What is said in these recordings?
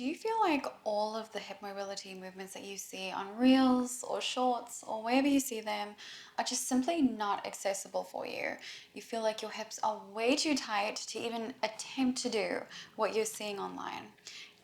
Do you feel like all of the hip mobility movements that you see on reels or shorts or wherever you see them are just simply not accessible for you? You feel like your hips are way too tight to even attempt to do what you're seeing online.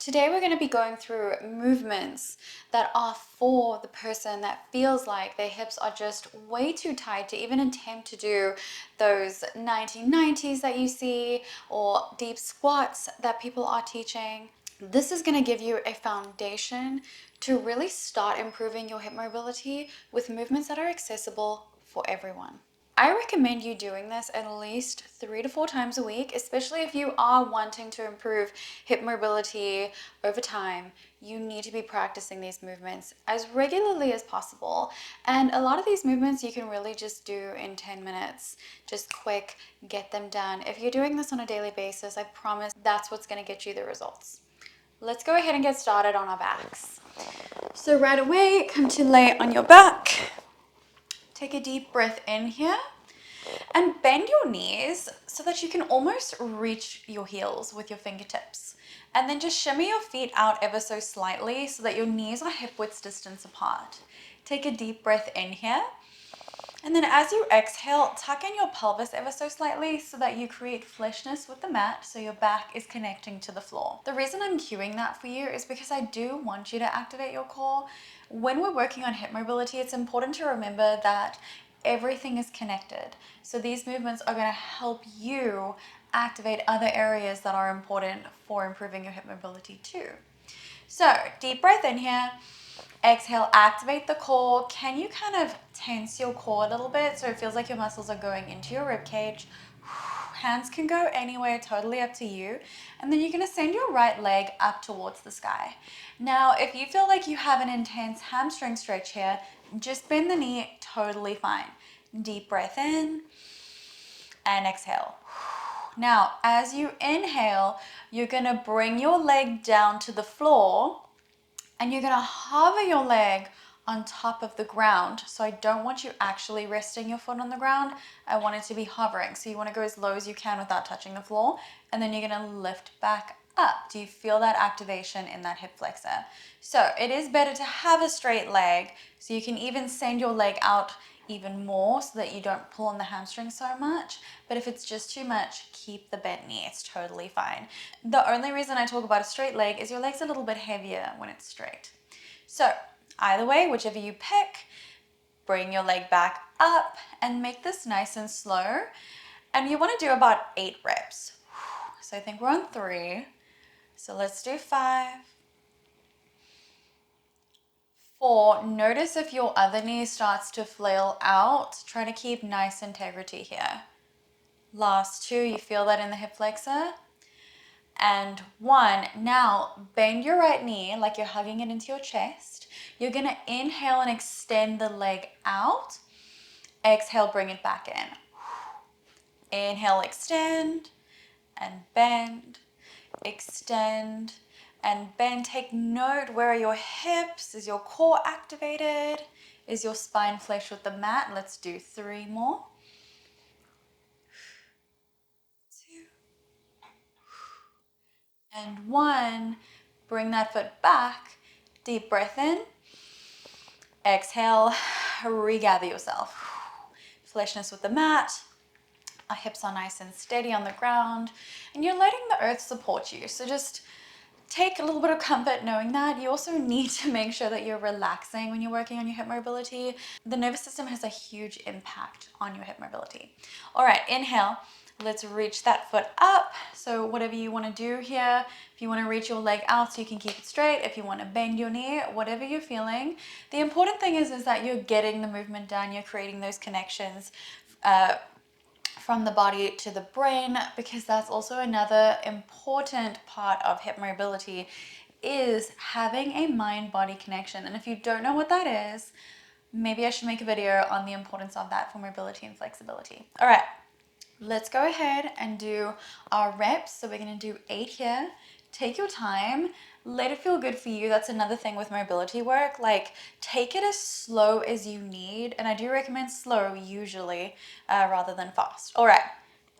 Today we're going to be going through movements that are for the person that feels like their hips are just way too tight to even attempt to do those 1990s that you see or deep squats that people are teaching. This is going to give you a foundation to really start improving your hip mobility with movements that are accessible for everyone. I recommend you doing this at least 3 to 4 times a week, especially if you are wanting to improve hip mobility over time. You need to be practicing these movements as regularly as possible. And a lot of these movements you can really just do in 10 minutes. Just quick, get them done. If you're doing this on a daily basis, I promise that's what's going to get you the results. Let's go ahead and get started on our backs. So right away, come to lay on your back. Take a deep breath in here and bend your knees so that you can almost reach your heels with your fingertips. And then just shimmy your feet out ever so slightly so that your knees are hip width distance apart. Take a deep breath in here. And then as you exhale, tuck in your pelvis ever so slightly so that you create fleshness with the mat so your back is connecting to the floor. The reason I'm cueing that for you is because I do want you to activate your core. When we're working on hip mobility, it's important to remember that everything is connected. So these movements are going to help you activate other areas that are important for improving your hip mobility too. So deep breath in here. Exhale, activate the core. Can you kind of tense your core a little bit so it feels like your muscles are going into your rib cage? Hands can go anywhere, totally up to you. And then you're going to send your right leg up towards the sky. Now, if you feel like you have an intense hamstring stretch here, just bend the knee, totally fine. Deep breath in and exhale. Now, as you inhale, you're going to bring your leg down to the floor. And you're going to hover your leg on top of the ground. So I don't want you actually resting your foot on the ground. I want it to be hovering. So you want to go as low as you can without touching the floor. And then you're going to lift back up. Do you feel that activation in that hip flexor? So it is better to have a straight leg. So you can even send your leg out even more so that you don't pull on the hamstring so much. But if it's just too much, keep the bent knee. It's totally fine. The only reason I talk about a straight leg is your leg's a little bit heavier when it's straight. So either way, whichever you pick, bring your leg back up and make this nice and slow. And you want to do about 8 reps. So I think we're on 3. So let's do 5. 4, notice if your other knee starts to flail out. Try to keep nice integrity here. Last 2, you feel that in the hip flexor. And 1, now bend your right knee like you're hugging it into your chest. You're going to inhale and extend the leg out. Exhale, bring it back in. Inhale, extend and bend, extend and bend. Take note, where are your hips? Is your core activated? Is your spine flush with the mat? Let's do 3 more. 2 and 1. Bring that foot back. Deep breath in. Exhale, regather yourself. Fleshness with the mat. Our hips are nice and steady on the ground, and you're letting the earth support you. So just take a little bit of comfort knowing that. You also need to make sure that you're relaxing when you're working on your hip mobility. The nervous system has a huge impact on your hip mobility. All right, inhale. Let's reach that foot up. So whatever you want to do here, if you want to reach your leg out so you can keep it straight, if you want to bend your knee, whatever you're feeling. The important thing is that you're getting the movement done. You're creating those connections from the body to the brain, because that's also another important part of hip mobility, is having a mind-body connection. And if you don't know what that is, maybe I should make a video on the importance of that for mobility and flexibility. All right, let's go ahead and do our reps. So we're going to do 8 here. Take your time. Let it feel good for you. That's another thing with mobility work. Like, take it as slow as you need. And I do recommend slow usually rather than fast. All right,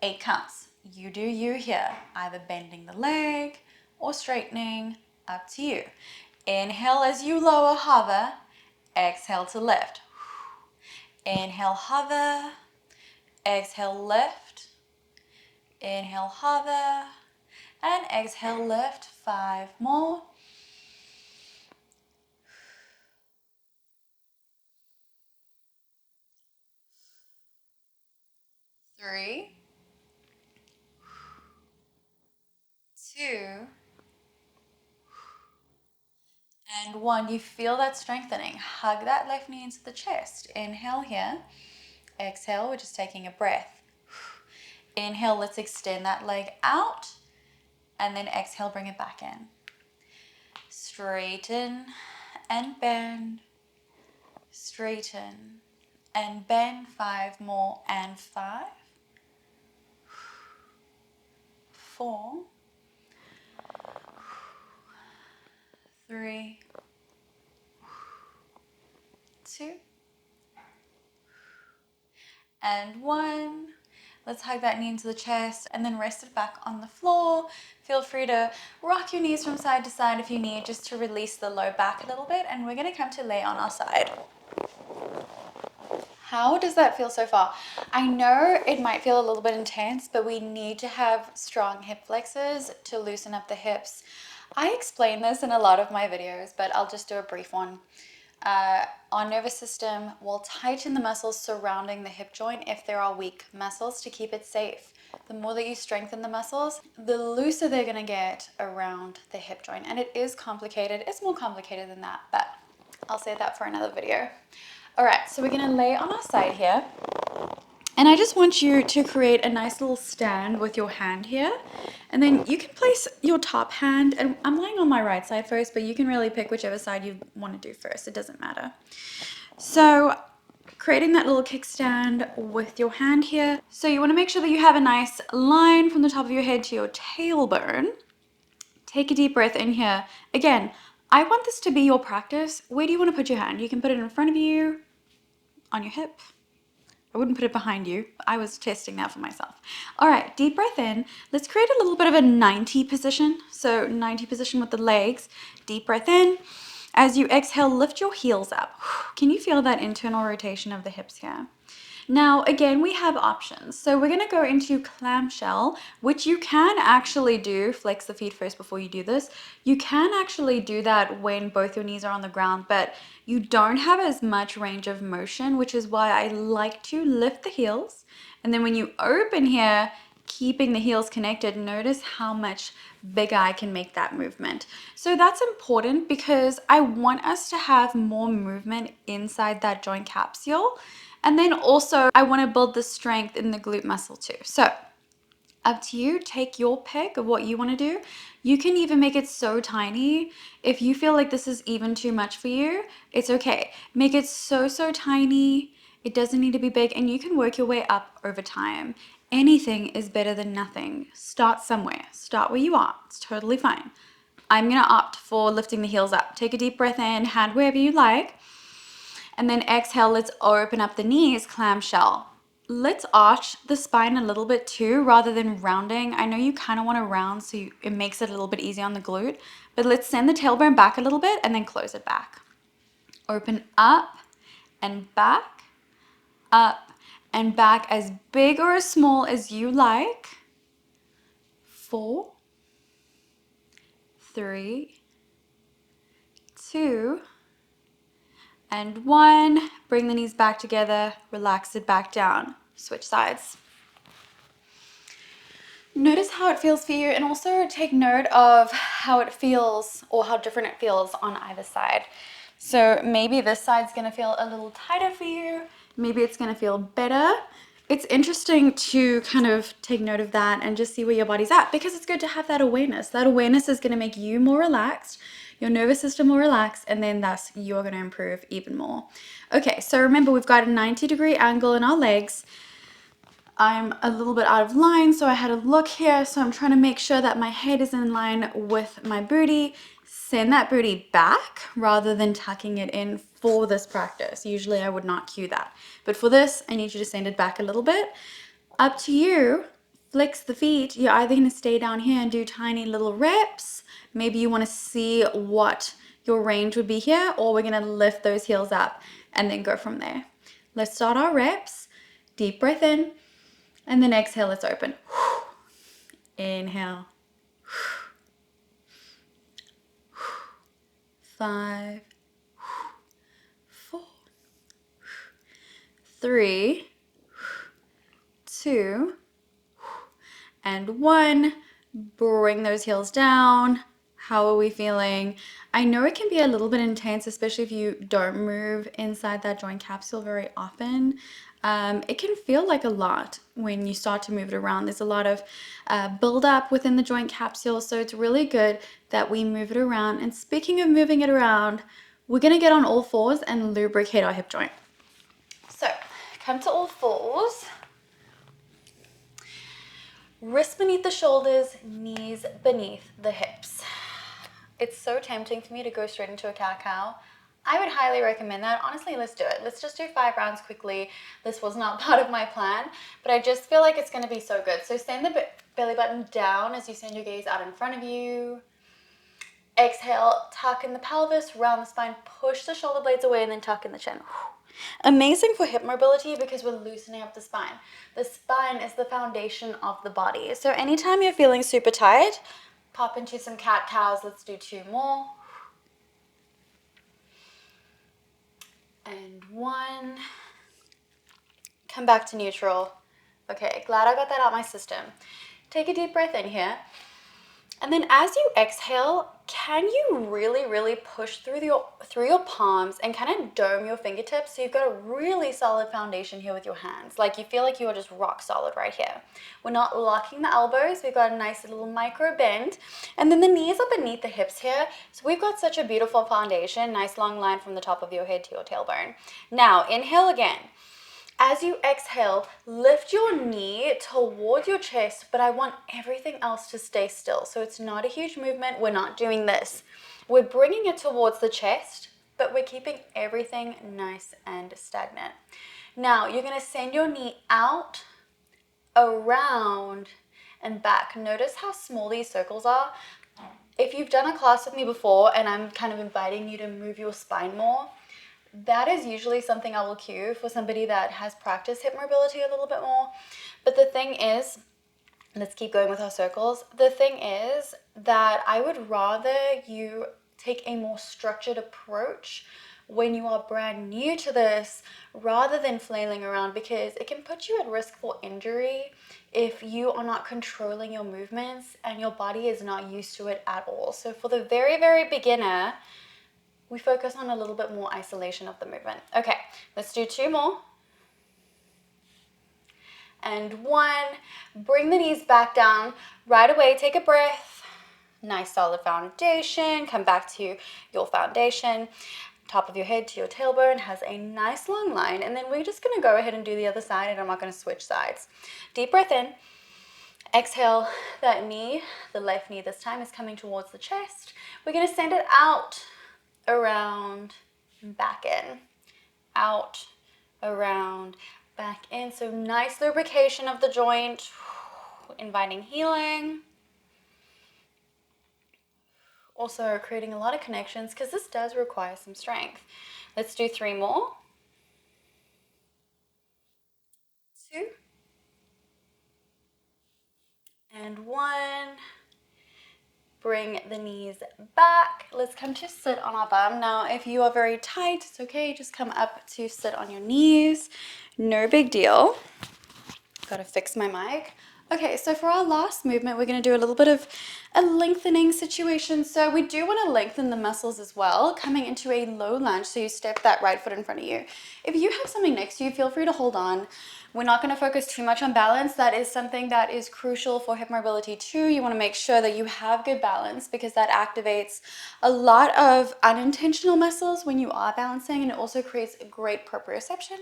8 counts. You do you here. Either bending the leg or straightening Up to you. Inhale as you lower, hover. Exhale to lift. Inhale, hover. Exhale, lift. Inhale, hover. And exhale, lift. 5 more. 3, 2, and 1. You feel that strengthening. Hug that left knee into the chest. Inhale here. Exhale, we're just taking a breath. Inhale, let's extend that leg out. And then exhale, bring it back in. Straighten and bend. Straighten and bend. 5 more, and 5, 4, 3, 2, and 1. Let's hug that knee into the chest and then rest it back on the floor. Feel free to rock your knees from side to side if you need, just to release the low back a little bit. And we're going to come to lay on our side. How does that feel so far? I know it might feel a little bit intense, but we need to have strong hip flexors to loosen up the hips. I explain this in a lot of my videos, but I'll just do a brief one. Our nervous system will tighten the muscles surrounding the hip joint if there are weak muscles to keep it safe. The more that you strengthen the muscles, the looser they're going to get around the hip joint. And it is complicated. It's more complicated than that, but I'll save that for another video. All right, so we're going to lay on our side here. And I just want you to create a nice little stand with your hand here. And then you can place your top hand, and I'm laying on my right side first, but you can really pick whichever side you want to do first. It doesn't matter. So creating that little kickstand with your hand here. So you want to make sure that you have a nice line from the top of your head to your tailbone. Take a deep breath in here. Again, I want this to be your practice. Where do you want to put your hand? You can put it in front of you, on your hip. I wouldn't put it behind you. I was testing that for myself. All right, deep breath in. Let's create a little bit of a 90 position. So 90 position with the legs. Deep breath in. As you exhale, lift your heels up. Can you feel that internal rotation of the hips here? Now, again, we have options. So we're going to go into clamshell, which you can actually do. Flex the feet first before you do this. You can actually do that when both your knees are on the ground, but you don't have as much range of motion, which is why I like to lift the heels. And then when you open here, keeping the heels connected, notice how much bigger I can make that movement. So that's important because I want us to have more movement inside that joint capsule. And then also I want to build the strength in the glute muscle too. So up to you, take your pick of what you want to do. You can even make it so tiny. If you feel like this is even too much for you, it's okay. Make it so tiny. It doesn't need to be big, and you can work your way up over time. Anything is better than nothing. Start somewhere. Start where you are. It's totally fine. I'm going to opt for lifting the heels up. Take a deep breath in, hand wherever you like. And then exhale, let's open up the knees, clamshell. Let's arch the spine a little bit too, rather than rounding. I know you kind of want to round so it makes it a little bit easier on the glute, but let's send the tailbone back a little bit and then close it back. Open up and back, up and back, as big or as small as you like. 4, 3, 2, and 1. Bring the knees back together, relax it back down. Switch sides. Notice how it feels for you, and also take note of how it feels or how different it feels on either side. So maybe this side's gonna feel a little tighter for you. Maybe it's gonna feel better. It's interesting to kind of take note of that and just see where your body's at, because it's good to have that awareness. That awareness is gonna make you more relaxed, your nervous system more relaxed, and then thus you're gonna improve even more. Okay, so remember, we've got a 90-degree angle in our legs. I'm a little bit out of line, so I had a look here. So I'm trying to make sure that my head is in line with my booty. Send that booty back rather than tucking it in for this practice. Usually I would not cue that. But for this, I need you to send it back a little bit. Up to you. flex the feet, you're either going to stay down here and do tiny little reps. Maybe you want to see what your range would be here, or we're going to lift those heels up and then go from there. Let's start our reps. Deep breath in, and then exhale, let's open. Inhale. 5, 4, 3, 2, and 1. Bring those heels down. How are we feeling? I know it can be a little bit intense, especially if you don't move inside that joint capsule very often. It can feel like a lot when you start to move it around. There's a lot of buildup within the joint capsule, so it's really good that we move it around. And speaking of moving it around, we're going to get on all fours and lubricate our hip joint. So come to all fours. Wrists beneath the shoulders, knees beneath the hips. It's so tempting for me to go straight into a cat-cow. I would highly recommend that. Honestly, let's do it. Let's just do 5 rounds quickly. This was not part of my plan, but I just feel like it's going to be so good. So send the belly button down as you send your gaze out in front of you. Exhale, tuck in the pelvis, round the spine, push the shoulder blades away, and then tuck in the chin. Amazing for hip mobility because we're loosening up the spine. The spine is the foundation of the body. So anytime you're feeling super tight, pop into some cat-cows. Let's do 2 more. And 1. Come back to neutral. Okay, glad I got that out of my system. Take a deep breath in here. And then as you exhale, can you really push through your palms and kind of dome your fingertips so you've got a really solid foundation here with your hands. Like you feel like you are just rock solid right here. We're not locking the elbows. We've got a nice little micro bend. And then the knees are beneath the hips here. So we've got such a beautiful foundation. Nice long line from the top of your head to your tailbone. Now, inhale again. As you exhale, lift your knee toward your chest, but I want everything else to stay still. So it's not a huge movement. We're not doing this. We're bringing it towards the chest, but we're keeping everything nice and stagnant. Now, you're going to send your knee out, around, and back. Notice how small these circles are. If you've done a class with me before and I'm kind of inviting you to move your spine more, that is usually something I will cue for somebody that has practiced hip mobility a little bit more. But the thing is, let's keep going with our circles. The thing is that I would rather you take a more structured approach when you are brand new to this rather than flailing around, because it can put you at risk for injury if you are not controlling your movements and your body is not used to it at all. So for the very beginner, we focus on a little bit more isolation of the movement. Okay, let's do 2 more. And 1, bring the knees back down. Right away, take a breath. Nice solid foundation. Come back to your foundation. Top of your head to your tailbone has a nice long line. And then we're just gonna go ahead and do the other side, and I'm not gonna switch sides. Deep breath in. Exhale, that knee, the left knee this time, is coming towards the chest. We're gonna send it out, around, back in, out, around, back in. So nice lubrication of the joint, inviting healing. Also creating a lot of connections because this does require some strength. Let's do 3 more. 2. And 1. Bring the knees back. Let's come to sit on our bum. Now, if you are very tight, it's okay. Just come up to sit on your knees. No big deal. Gotta fix my mic. Okay, so for our last movement, we're gonna do a little bit of a lengthening situation. So we do wanna lengthen the muscles as well, coming into a low lunge. So you step that right foot in front of you. If you have something next to you, feel free to hold on. We're not gonna focus too much on balance. That is something that is crucial for hip mobility too. You wanna make sure that you have good balance because that activates a lot of unintentional muscles when you are balancing, and it also creates a great proprioception,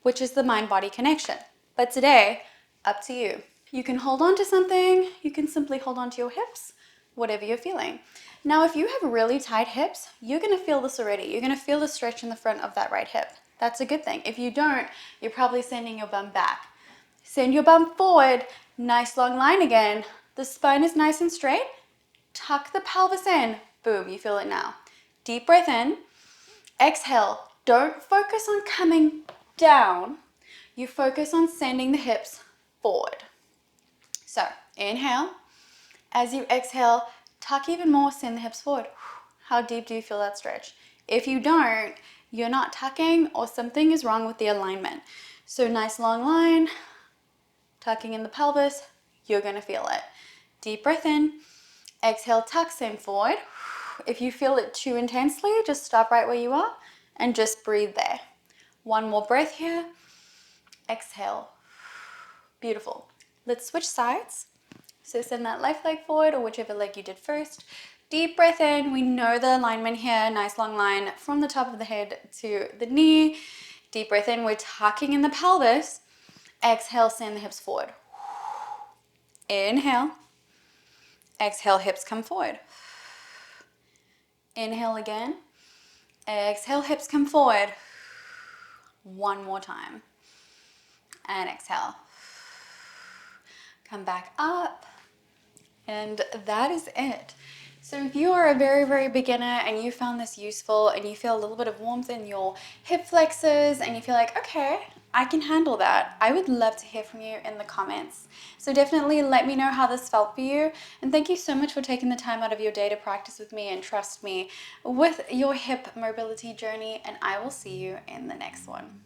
which is the mind-body connection. But today, up to you. You can hold on to something, you can simply hold on to your hips, whatever you're feeling. Now, if you have really tight hips, you're gonna feel this already. You're gonna feel the stretch in the front of that right hip. That's a good thing. If you don't, you're probably sending your bum back. Send your bum forward Nice long line again. The spine is nice and straight. Tuck the pelvis in. Boom, you feel it now. Deep breath in. Exhale. Don't focus on coming down. You focus on sending the hips forward. So, inhale. As you exhale, tuck even more, send the hips forward. How deep do you feel that stretch? If you don't, you're not tucking or something is wrong with the alignment. So nice long line, tucking in the pelvis, you're gonna feel it. Deep breath in, exhale, tuck, send forward. If you feel it too intensely, just stop right where you are and just breathe there. One more breath here. Exhale. Beautiful. Let's switch sides. So send that left leg forward or whichever leg you did first. Deep breath in. We know the alignment here. Nice long line from the top of the head to the knee. Deep breath in. We're tucking in the pelvis. Exhale, send the hips forward. Inhale. Exhale, hips come forward. Inhale again. Exhale, hips come forward. One more time. And exhale. Come back up. And that is it. So if you are a very, very beginner and you found this useful and you feel a little bit of warmth in your hip flexors and you feel like, okay, I can handle that, I would love to hear from you in the comments. So definitely let me know how this felt for you. And thank you so much for taking the time out of your day to practice with me and trust me with your hip mobility journey. And I will see you in the next one.